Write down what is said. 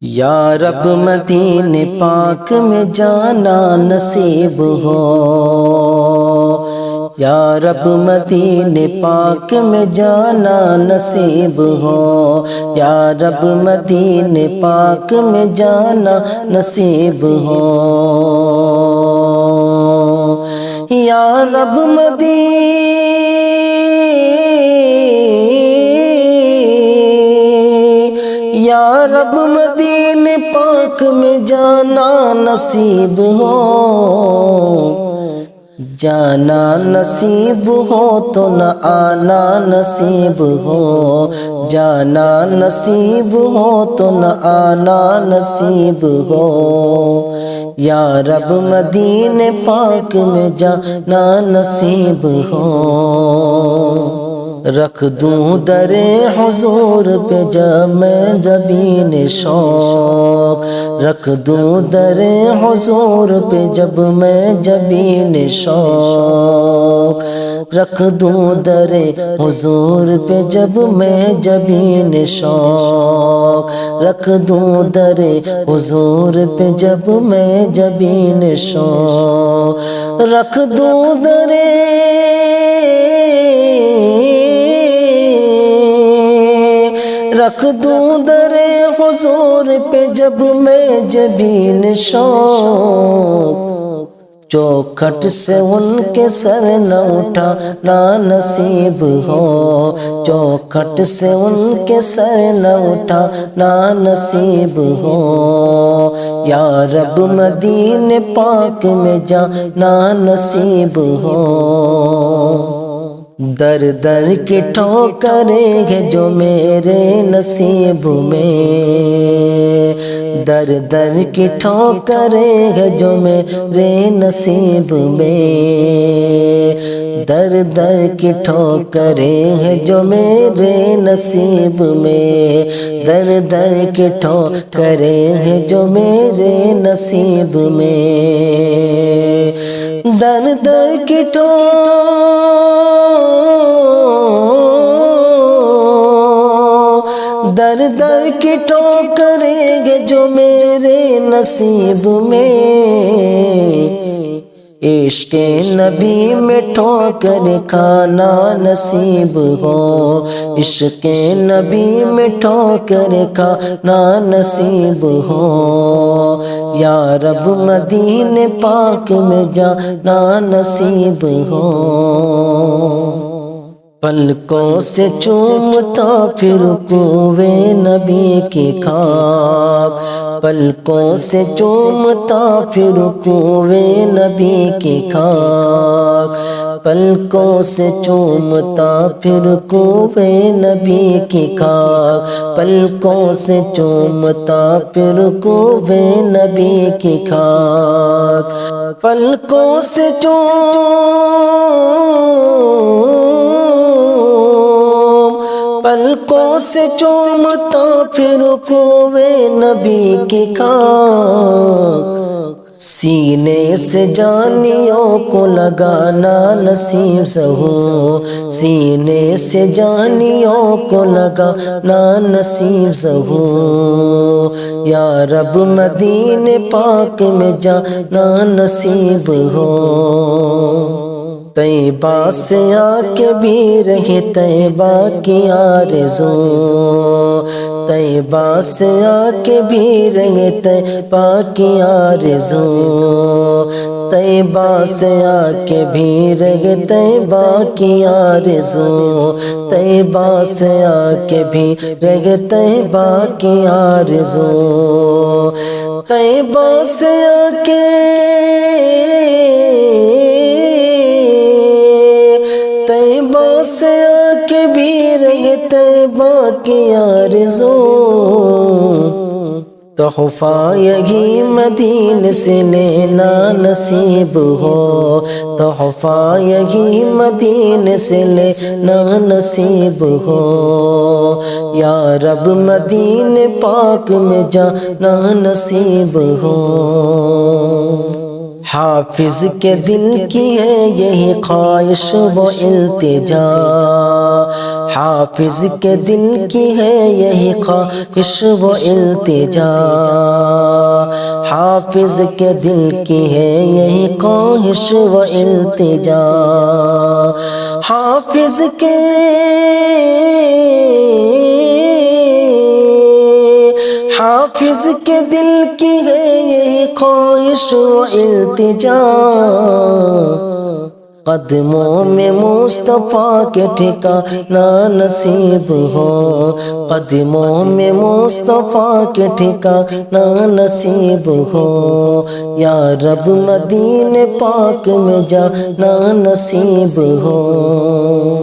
یا رب مدینے پاک میں جانا نصیب ہو، یا رب مدینے پاک میں جانا نصیب ہو، یا رب مدینے پاک میں جانا نصیب ہو، یا رب یا رب مدینے پاک میں جانا نصیب ہو، جانا نصیب ہو تو نہ آنا نصیب ہو، جانا نصیب ہو تو نہ آنا نصیب ہو، یا رب مدینے پاک میں جانا نصیب ہو، رکھ دوں در حضور پہ جب میں جبین شوق، رکھ دوں در حضور پہ جب میں جبین شوق، رکھ دوں در حضور پہ جب میں جبین شوق، رکھ دوں در حضور پہ جب میں جبین شوق، رکھ دوں در رکھ دوں در حضور پہ جب میں جبین شوق، چوکھٹ سے ان کے سر نہ اٹھانا نصیب ہو، چوکھٹ سے ان کے سر نہ اٹھانا نصیب ہو، یا رب مدینے پاک میں جانا نصیب ہو، در در کی ٹھوکریں ہیں جو میرے نصیب میں، در در کی ٹھوکریں ہیں جو میرے نصیب میں، در در کی ٹھوکریں ہیں جو میرے نصیب میں، در در کی ٹھوکریں ہیں جو میرے نصیب میں، در در کی در در کی ٹھوکریں گے جو میرے نصیب میں، عشق نبی میں ٹھوکر کھانا نصیب ہو، عشق نبی میں ٹھوکر کھانا نصیب ہو، یا رب مدینے پاک میں جانا نصیب ہو، پلکوں سے چومتا پھر کوے نبی کی خاک، پلکوں سے چومتا پھر کوے نبی کی خاک، پلکوں سے چومتا پھر کوے نبی کی خاک، پلکوں سے چومتا پھر کوے نبی کی خاک، پلکوں سے پلکوں سے چومتا پھر کوے نبی کی خاک، سینے سے جانیوں کو لگانا نصیب ہو، سینے سے جانیوں کو لگانا نصیب ہو، یا رب مدینے پاک میں جانا نصیب ہو، طیبہ سے آ کے بھی رہے طیبہ کی آرزو، طیبہ سے آ کے بھی رہے طیبہ کی آرزو، طیبہ سے آ کے بھی رہے طیبہ کی آرزو، طیبہ سے آ کے بھی رہے طیبہ کی آرزو، طیبہ سے آ کے طیبہ سے آ کے بھی رہے طیبہ کی آرزو، تحفہ یہی مدینے سے لینا نصیب ہو، تحفہ یہی مدینے سے لینا نصیب ہو، یا رب مدینے پاک میں جانا نصیب ہو، حافظ کے دل کی ہے یہی خواہش و التجا، حافظ کے دل کی ہے یہی خواہش و التجا، حافظ کے دل کی ہے یہی خواہش و التجا، حافظ کے دل کی ہے یہی خواہش و التجا، قدموں میں مصطفیٰ کے ٹھکانہ نصیب ہو، قدموں میں مصطفیٰ کے ٹھکانہ نصیب ہو، یا رب مدینے پاک میں جانا نصیب ہو۔